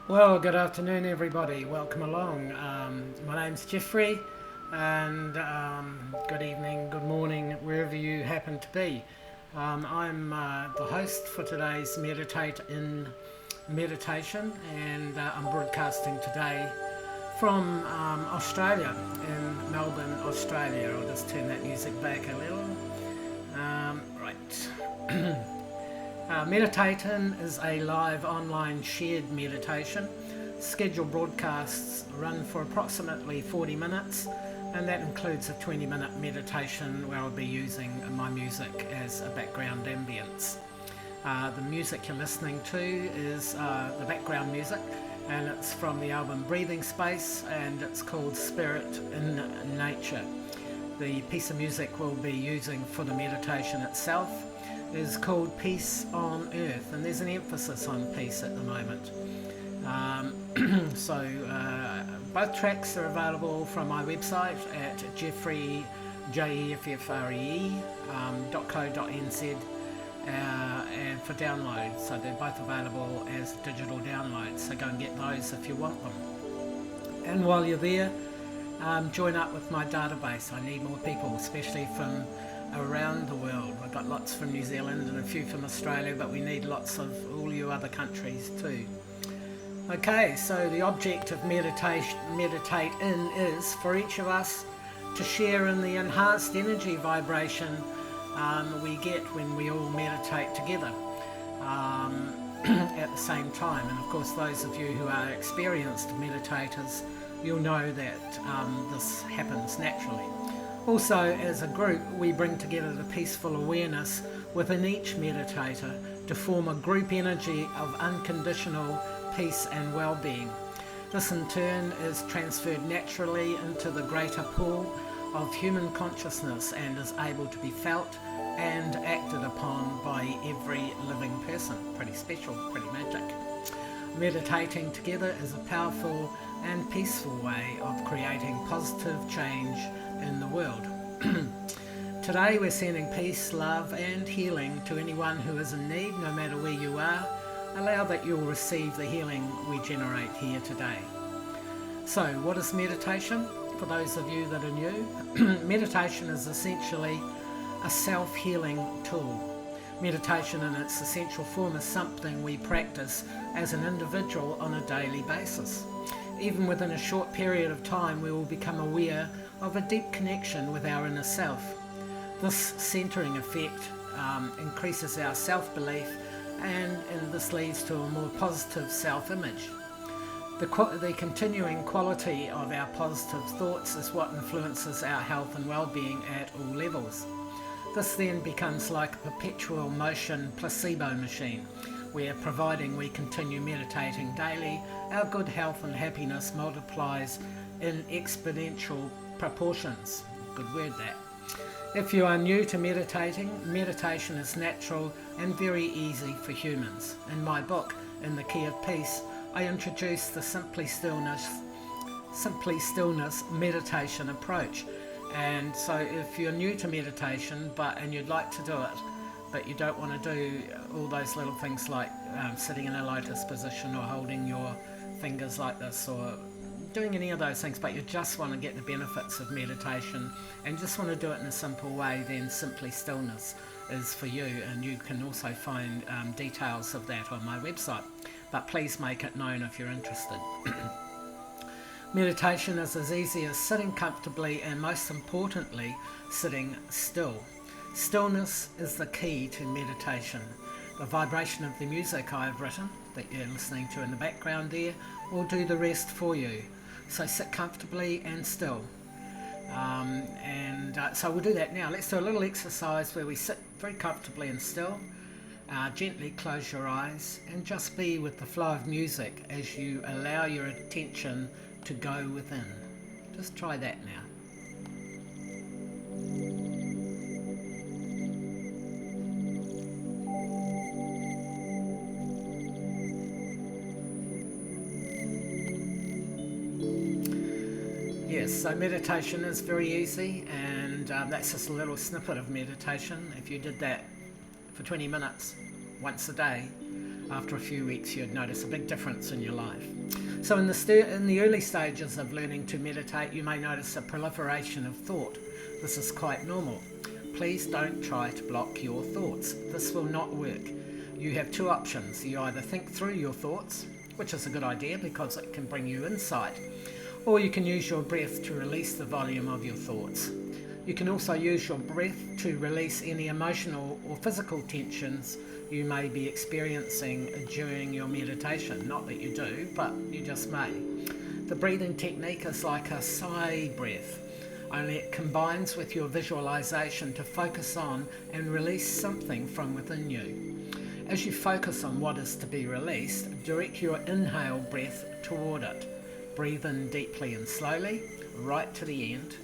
Well, good afternoon, everybody. Welcome along. My name's Jeffree, and good evening, good morning, wherever you happen to be. I'm the host for today's Meditate in Meditation, and I'm broadcasting today from Australia, in Melbourne, Australia. I'll just turn that music back a little. Right. Meditating is a live online shared meditation. Scheduled broadcasts run for approximately 40 minutes, and that includes a 20-minute meditation where I'll be using my music as a background ambience. The music you're listening to is the background music, and it's from the album Breathing Space, and it's called Spirit in Nature. The piece of music we'll be using for the meditation itself is called Peace on Earth, and there's an emphasis on peace at the moment. So both tracks are available from my website at Jeffree, jeffree.co.nz, and for download. So they're both available as digital downloads, so go and get those if you want them. And while you're there, join up with my database. I need more people, especially from around the world. We've got lots from New Zealand and a few from Australia, but we need lots of all you other countries too. Okay, so the object of meditate in is for each of us to share in the enhanced energy vibration we get when we all meditate together at the same time. And of course, those of you who are experienced meditators, you'll know that this happens naturally. Also, as a group, we bring together the peaceful awareness within each meditator to form a group energy of unconditional peace and well-being. This in turn is transferred naturally into the greater pool of human consciousness and is able to be felt and acted upon by every living person. Pretty special, pretty magic. Meditating together is a powerful and peaceful way of creating positive change in the world. Today we're sending peace, love and healing to anyone who is in need, no matter where you are. Allow that you'll receive the healing we generate here today. So, what is meditation? For those of you that are new, meditation is essentially a self-healing tool. Meditation in its essential form is something we practice as an individual on a daily basis. Even within a short period of time, we will become aware of a deep connection with our inner self. This centering effect increases our self-belief and this leads to a more positive self-image. The continuing quality of our positive thoughts is what influences our health and well-being at all levels. This then becomes like a perpetual motion placebo machine, where providing we continue meditating daily, our good health and happiness multiplies in exponential proportions. Good word that. If you are new to meditating, meditation is natural and very easy for humans. In my book, In the Key of Peace, I introduce the Simply Stillness meditation approach. And so if you're new to meditation and you'd like to do it, but you don't want to do all those little things like sitting in a lotus position or holding your fingers like this or doing any of those things, but you just want to get the benefits of meditation and just want to do it in a simple way, then Simply Stillness is for you. And you can also find details of that on my website, but please make it known if you're interested. Meditation is as easy as sitting comfortably and, most importantly, sitting still. Stillness is the key to meditation. The vibration of the music I have written, that you're listening to in the background there, will do the rest for you. So sit comfortably and still. So we'll do that now. Let's do a little exercise where we sit very comfortably and still. Gently close your eyes and just be with the flow of music as you allow your attention to go within. Just try that now. Yes, so meditation is very easy, and that's just a little snippet of meditation. If you did that for 20 minutes once a day, after a few weeks you'd notice a big difference in your life. So in the early stages of learning to meditate, you may notice a proliferation of thought. This is quite normal. Please don't try to block your thoughts. This will not work. You have two options. You either think through your thoughts, which is a good idea because it can bring you insight, or you can use your breath to release the volume of your thoughts. You can also use your breath to release any emotional or physical tensions you may be experiencing during your meditation. Not that you do, but you just may. The breathing technique is like a sigh breath, only it combines with your visualization to focus on and release something from within you. As you focus on what is to be released, direct your inhale breath toward it. Breathe in deeply and slowly, right to the end.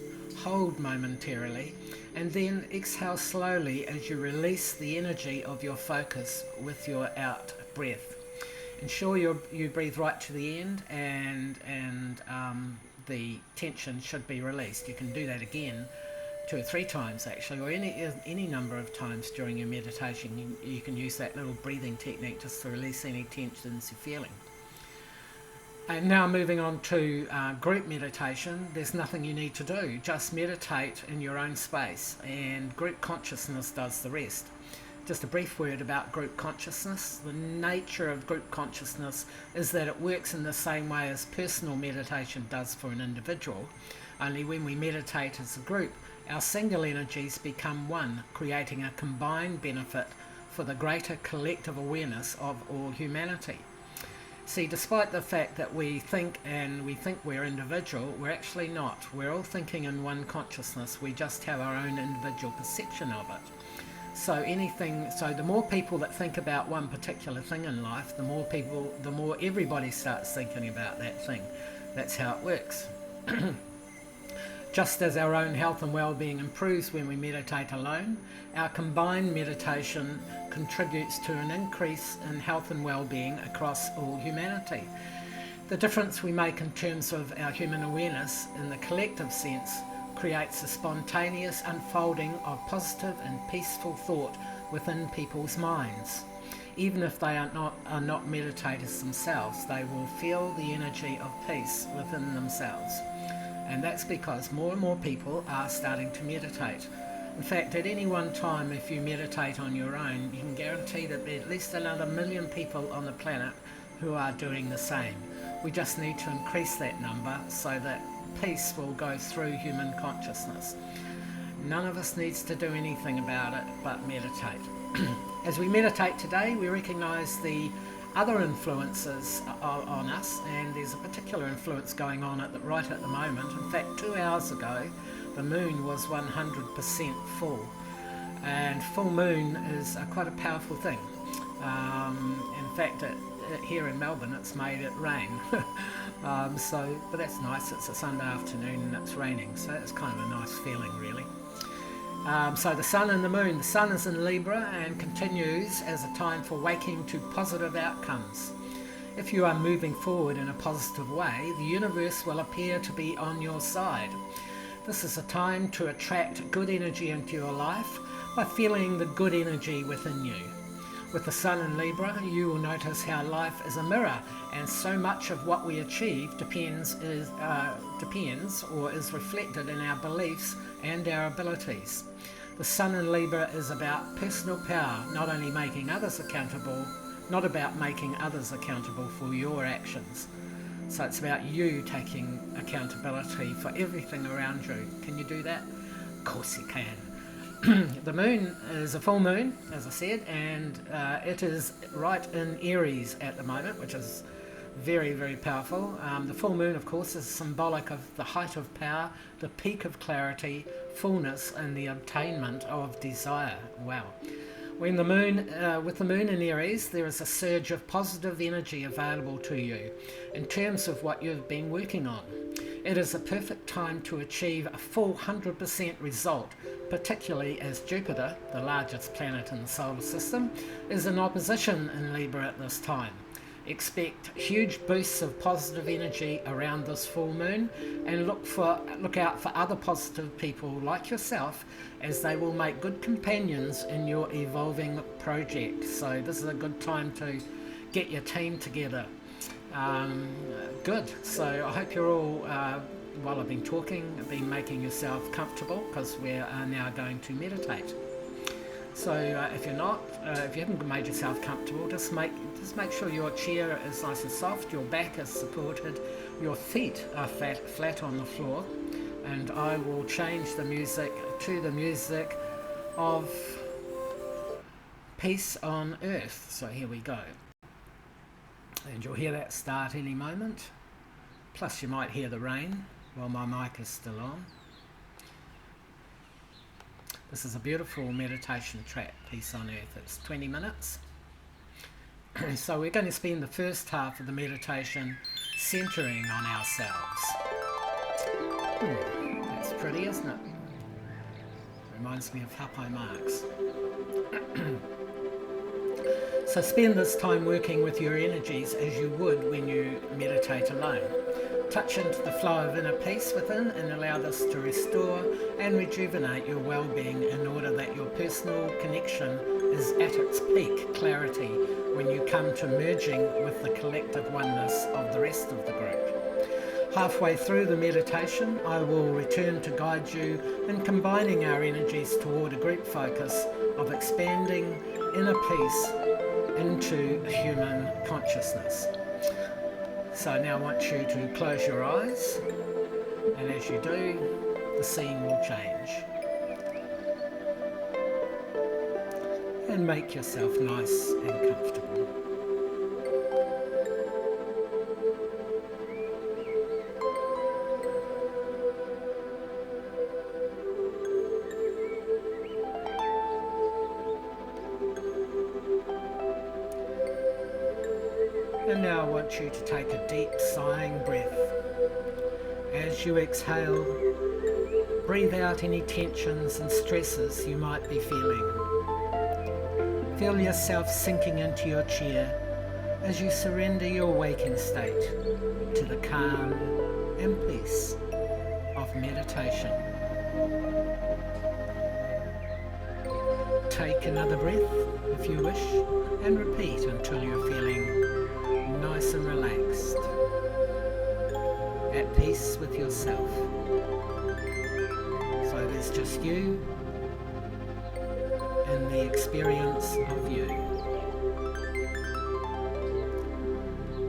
Hold momentarily, and then exhale slowly as you release the energy of your focus with your out breath. Ensure you breathe right to the end, and the tension should be released. You can do that again 2 or 3 times actually, or any number of times during your meditation. You can use that little breathing technique just to release any tensions you're feeling. And now moving on to group meditation, there's nothing you need to do. Just meditate in your own space, and group consciousness does the rest. Just a brief word about group consciousness. The nature of group consciousness is that it works in the same way as personal meditation does for an individual. Only when we meditate as a group, our single energies become one, creating a combined benefit for the greater collective awareness of all humanity. See, despite the fact that we think we're individual, we're actually not. We're all thinking in one consciousness. We just have our own individual perception of it. So the more people that think about one particular thing in life, the more everybody starts thinking about that thing. That's how it works. Just as our own health and well-being improves when we meditate alone, our combined meditation contributes to an increase in health and well-being across all humanity. The difference we make in terms of our human awareness in the collective sense creates a spontaneous unfolding of positive and peaceful thought within people's minds. Even if they are not meditators themselves, they will feel the energy of peace within themselves. And that's because more and more people are starting to meditate. In fact, at any one time, if you meditate on your own, you can guarantee that there are at least another 1 million people on the planet who are doing the same. We just need to increase that number so that peace will go through human consciousness. None of us needs to do anything about it but meditate. As we meditate today, we recognize the other influences on us, and there's a particular influence going on right at the moment. In fact, 2 hours ago, the moon was 100% full, and full moon is quite a powerful thing. In fact, here in Melbourne, it's made it rain. But that's nice. It's a Sunday afternoon and it's raining, so it's kind of a nice feeling, really. So the sun and the moon. The sun is in Libra and continues as a time for waking to positive outcomes. If you are moving forward in a positive way, the universe will appear to be on your side. This is a time to attract good energy into your life by feeling the good energy within you. With the sun in Libra, you will notice how life is a mirror, and so much of what we achieve depends or is reflected in our beliefs and our abilities. The sun in Libra is about personal power, not about making others accountable for your actions. So it's about you taking accountability for everything around you. Can you do that? Of course you can. The moon is a full moon, as I said, and it is right in Aries at the moment, which is very, very powerful. The full moon, of course, is symbolic of the height of power, the peak of clarity, fullness, and the obtainment of desire. Wow. With the moon in Aries, there is a surge of positive energy available to you in terms of what you've been working on. It is a perfect time to achieve a full 100% result, particularly as Jupiter, the largest planet in the solar system, is in opposition in Libra at this time. Expect huge boosts of positive energy around this full moon, and look out for other positive people like yourself, as they will make good companions in your evolving project. So this is a good time to get your team together. Good. So I hope you're all, while I've been talking, making yourself comfortable, because we are now going to meditate. So if you haven't made yourself comfortable, just make sure your chair is nice and soft, your back is supported, your feet are flat on the floor, and I will change the music to the music of Peace on Earth. So here we go. And you'll hear that start any moment. Plus you might hear the rain while my mic is still on. This is a beautiful meditation track, Peace on Earth. It's 20 minutes. So we're going to spend the first half of the meditation centering on ourselves. That's pretty, isn't it? Reminds me of Hapai Marks. So spend this time working with your energies as you would when you meditate alone. Touch into the flow of inner peace within and allow this to restore and rejuvenate your well-being in order that your personal connection is at its peak clarity when you come to merging with the collective oneness of the rest of the group. Halfway through the meditation, I will return to guide you in combining our energies toward a group focus of expanding inner peace into human consciousness. So now I want you to close your eyes, and as you do, the scene will change. And make yourself nice and comfortable. And now I want you to take a deep sighing breath. As you exhale, breathe out any tensions and stresses you might be feeling. Feel yourself sinking into your chair as you surrender your waking state to the calm and peace of meditation. Take another breath if you wish and repeat until you're feeling nice and relaxed, at peace with yourself. So there's just you and the experience of you.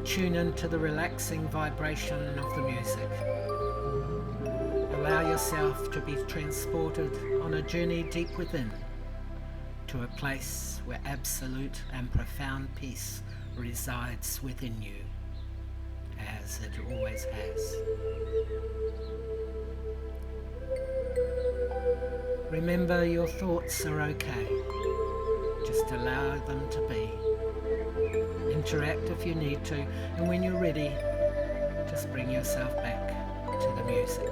Tune into the relaxing vibration of the music. Allow yourself to be transported on a journey deep within, to a place where absolute and profound peace resides within you, as it always has. Remember, your thoughts are okay. Just allow them to be. Interact if you need to, and when you're ready, just bring yourself back to the music.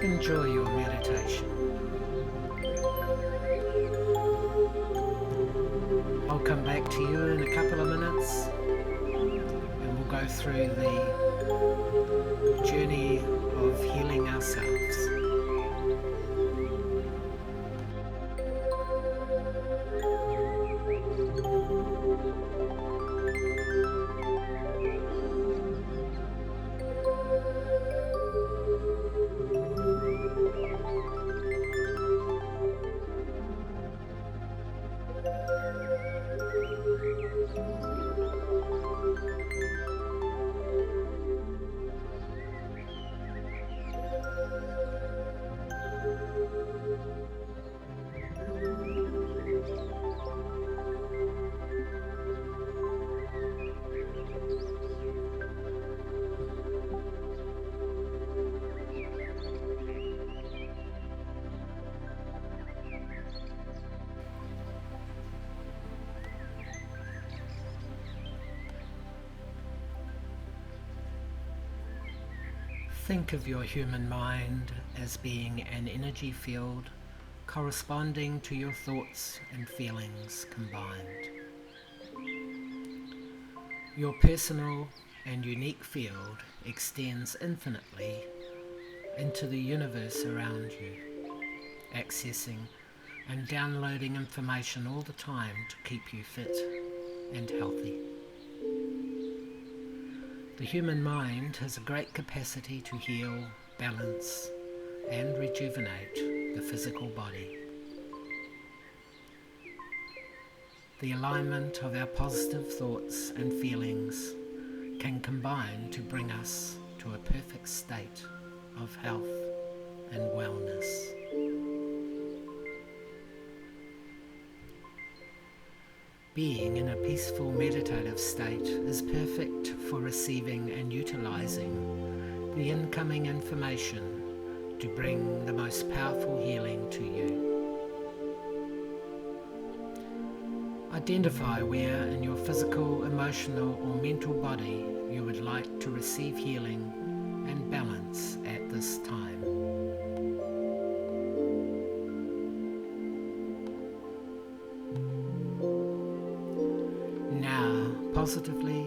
Enjoy your meditation. I'll come back to you in a couple of minutes and we'll go through the journey of healing ourselves. Think of your human mind as being an energy field corresponding to your thoughts and feelings combined. Your personal and unique field extends infinitely into the universe around you, accessing and downloading information all the time to keep you fit and healthy. The human mind has a great capacity to heal, balance, and rejuvenate the physical body. The alignment of our positive thoughts and feelings can combine to bring us to a perfect state of health and wellness. Being in a peaceful meditative state is perfect for receiving and utilizing the incoming information to bring the most powerful healing to you. Identify where in your physical, emotional, or mental body you would like to receive healing and balance at this time. positively,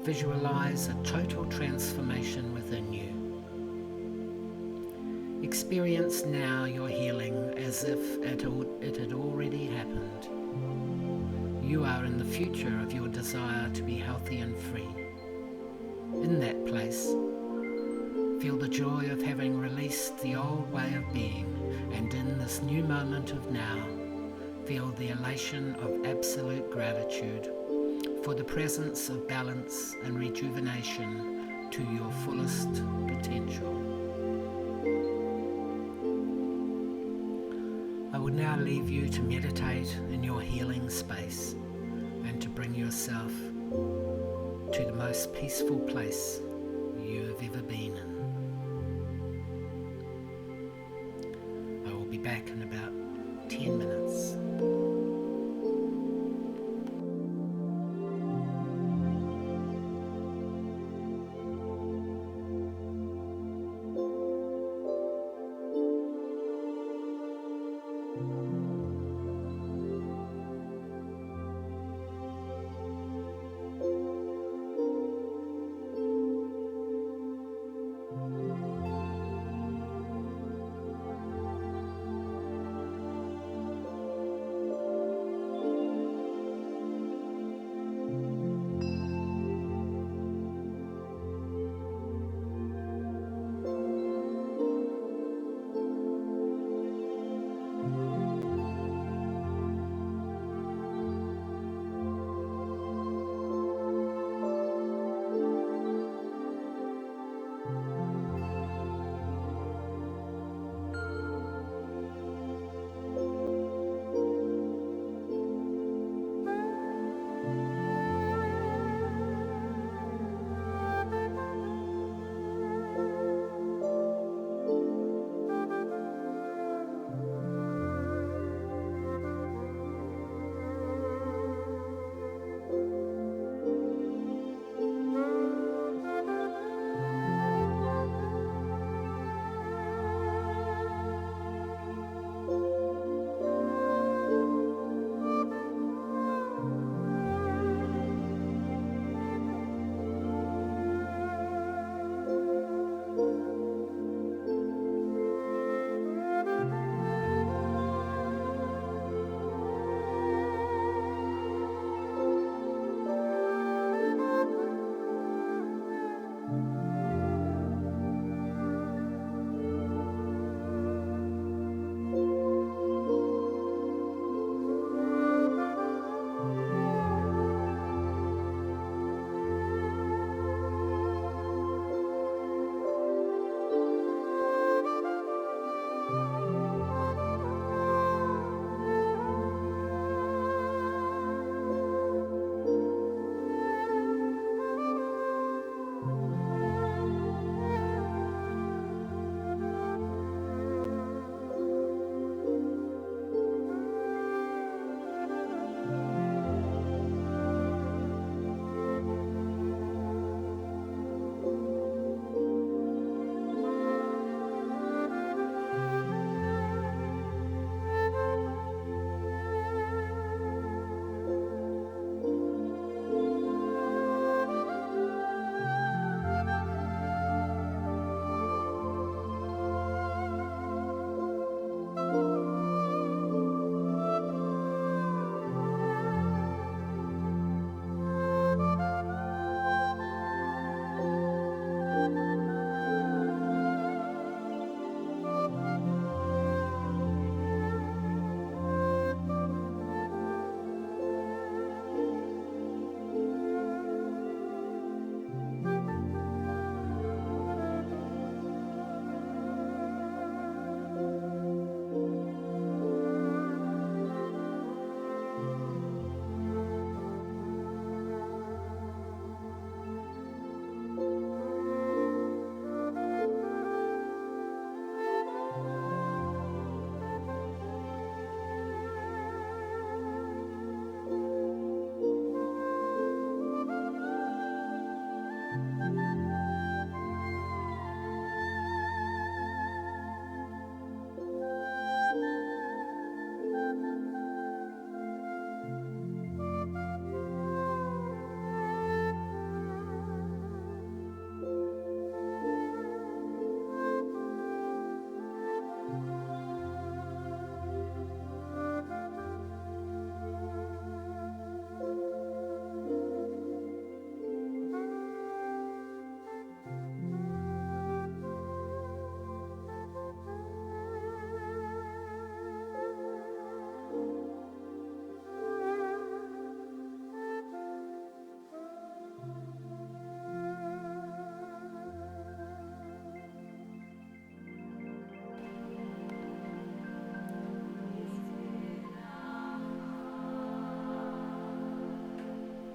visualize a total transformation within you. Experience now your healing as if it had already happened. You are in the future of your desire to be healthy and free. In that place, feel the joy of having released the old way of being, and in this new moment of now, feel the elation of absolute gratitude for the presence of balance and rejuvenation to your fullest potential. I will now leave you to meditate in your healing space and to bring yourself to the most peaceful place you have ever been in. I will be back in about 10 minutes.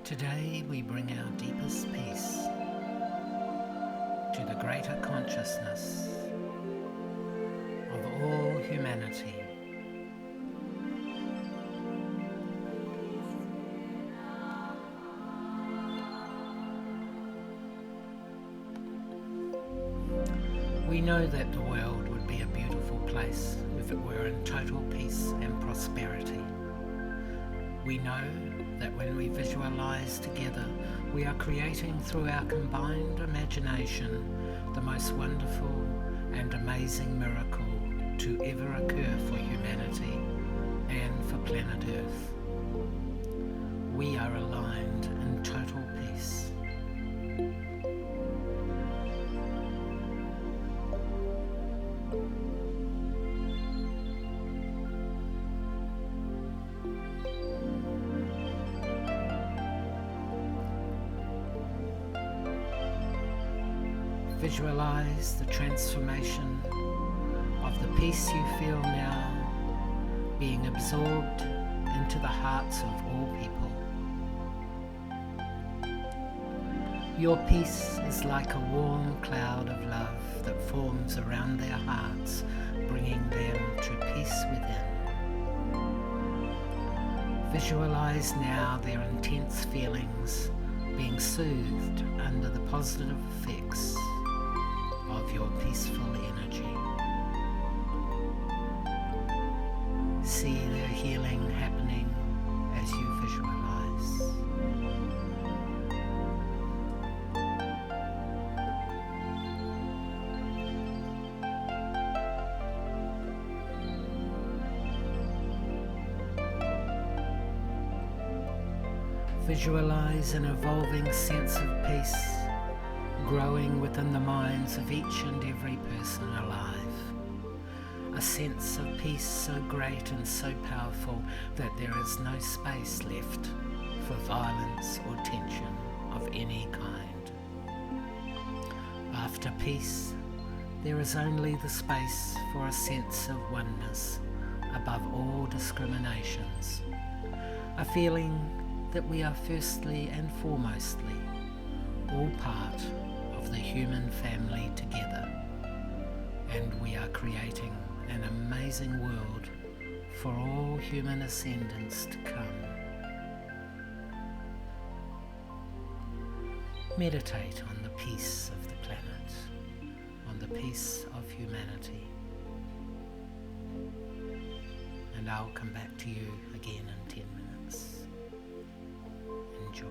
Today we bring our deepest peace to the greater consciousness of all humanity. We know that the world would be a beautiful place if it were in total peace and prosperity. We know that when we visualize together, we are creating through our combined imagination the most wonderful and amazing miracle to ever occur for humanity and for planet Earth. We are aligned in total peace. Visualize the transformation of the peace you feel now being absorbed into the hearts of all people. Your peace is like a warm cloud of love that forms around their hearts, bringing them to peace within. Visualize now their intense feelings being soothed under the positive effects of your peaceful energy. See their healing happening as you visualize. Visualize an evolving sense of peace growing within the minds of each and every person alive. A sense of peace so great and so powerful that there is no space left for violence or tension of any kind. After peace, there is only the space for a sense of oneness above all discriminations, a feeling that we are firstly and foremostly all part of the human family together, and we are creating an amazing world for all human ascendants to come. Meditate on the peace of the planet, on the peace of humanity, and I'll come back to you again in 10 minutes. Enjoy.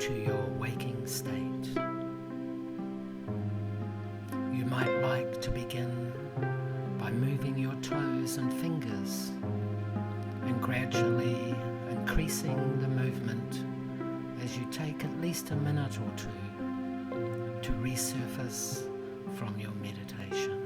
to your waking state. You might like to begin by moving your toes and fingers and gradually increasing the movement as you take at least a minute or two to resurface from your meditation.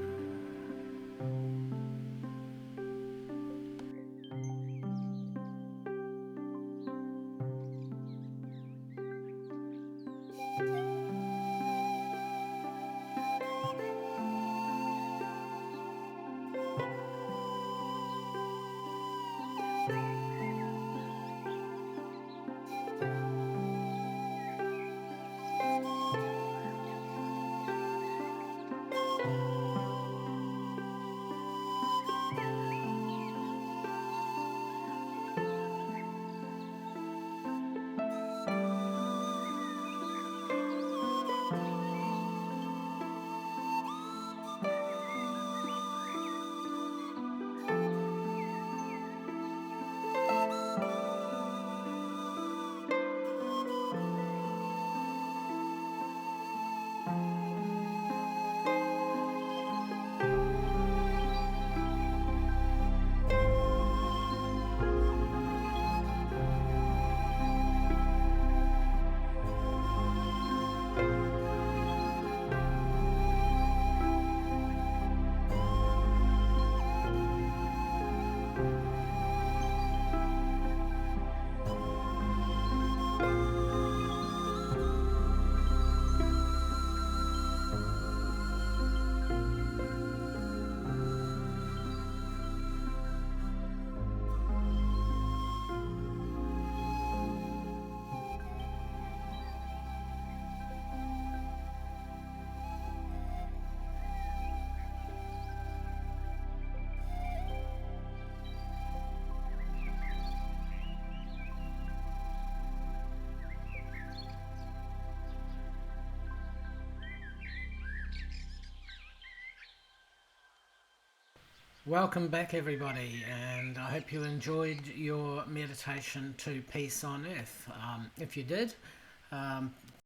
Welcome back, everybody, and I hope you enjoyed your meditation to peace on earth. If you did,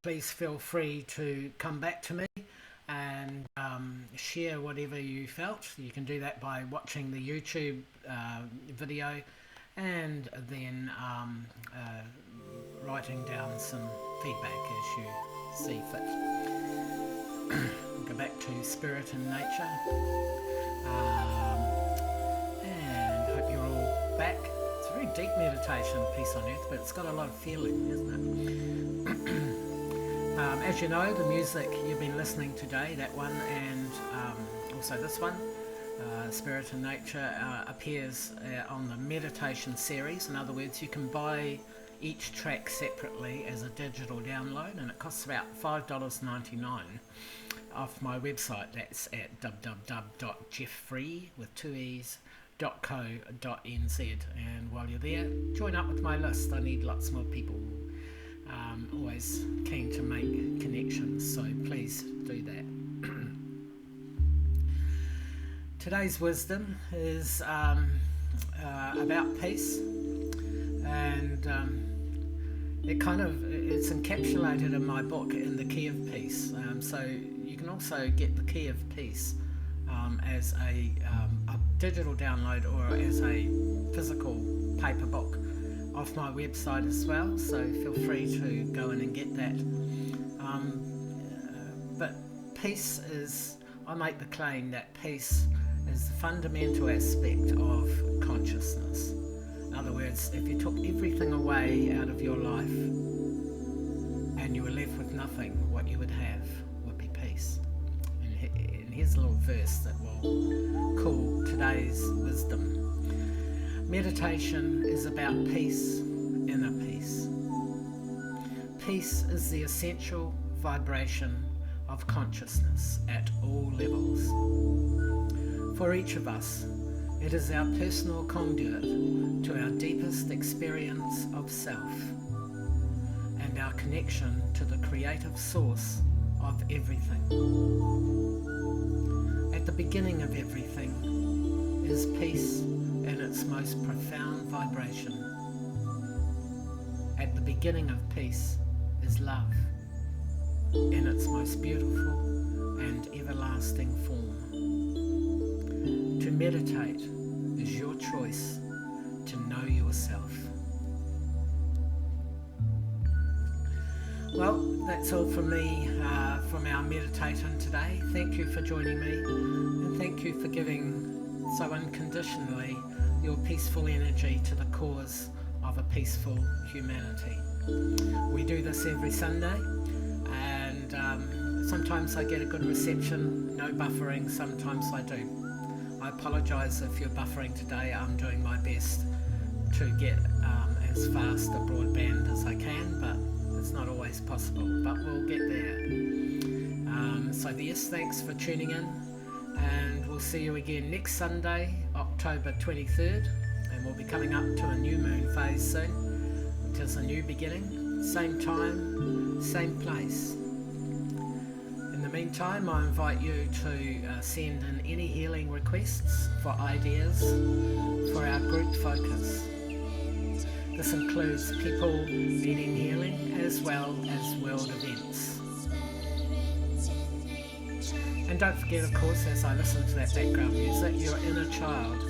please feel free to come back to me and share whatever you felt. You can do that by watching the YouTube video and then writing down some feedback as you see fit. We'll go back to spirit and nature. And hope you're all back. It's a very deep meditation, peace on earth, but it's got a lot of feeling, isn't it? As you know, the music you've been listening today, that one, and also this one, Spirit and Nature, appears on the meditation series. In other words, you can buy each track separately as a digital download, and it costs about $5.99 off my website. That's at www.jeffree with two E's .co.nz, and while you're there, join up with my list. I need lots more people. Always keen to make connections, so please do that. Today's wisdom is about peace, and it's encapsulated in my book in the Key of Peace. So you can also get the Key of Peace as a digital download or as a physical paper book off my website as well, so feel free to go in and get that. But peace is, I make the claim that peace is the fundamental aspect of consciousness. In other words, if you took everything away out of your life and you were left with nothing, what you would have would be peace. And here's a little verse that will call today's wisdom. Meditation is about peace, inner peace. Peace is the essential vibration of consciousness at all levels. For each of us, it is our personal conduit to our deepest experience of self and our connection to the creative source of everything. At the beginning of everything is peace in its most profound vibration. At the beginning of peace is love in its most beautiful and everlasting form. To meditate is your choice to know yourself. Well, that's all from me from our meditation today. Thank you for joining me, and thank you for giving so unconditionally your peaceful energy to the cause of a peaceful humanity. We do this every Sunday, and sometimes I get a good reception, no buffering, sometimes I do. I apologise if you're buffering today. I'm doing my best to get as fast a broadband as I can, but it's not always possible, but we'll get there. So yes, thanks for tuning in, and we'll see you again next Sunday, October 23rd, and we'll be coming up to a new moon phase soon, which is a new beginning, same time, same place. In the meantime, I invite you to send in any healing requests for ideas for our group focus. This includes people needing healing as well as world events. And don't forget, of course, as I listen to that background music, your inner child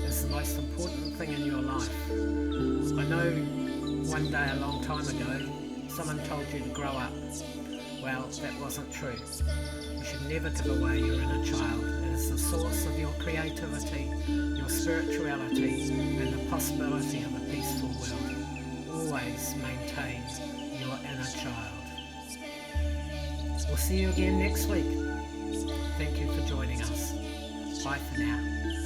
is the most important thing in your life. I know one day a long time ago, someone told you to grow up. Well, that wasn't true. You should never give away your inner child. It is the source of your creativity, your spirituality, and the possibility of a peaceful world. Always maintain your inner child. We'll see you again next week. Thank you for joining us. Bye for now.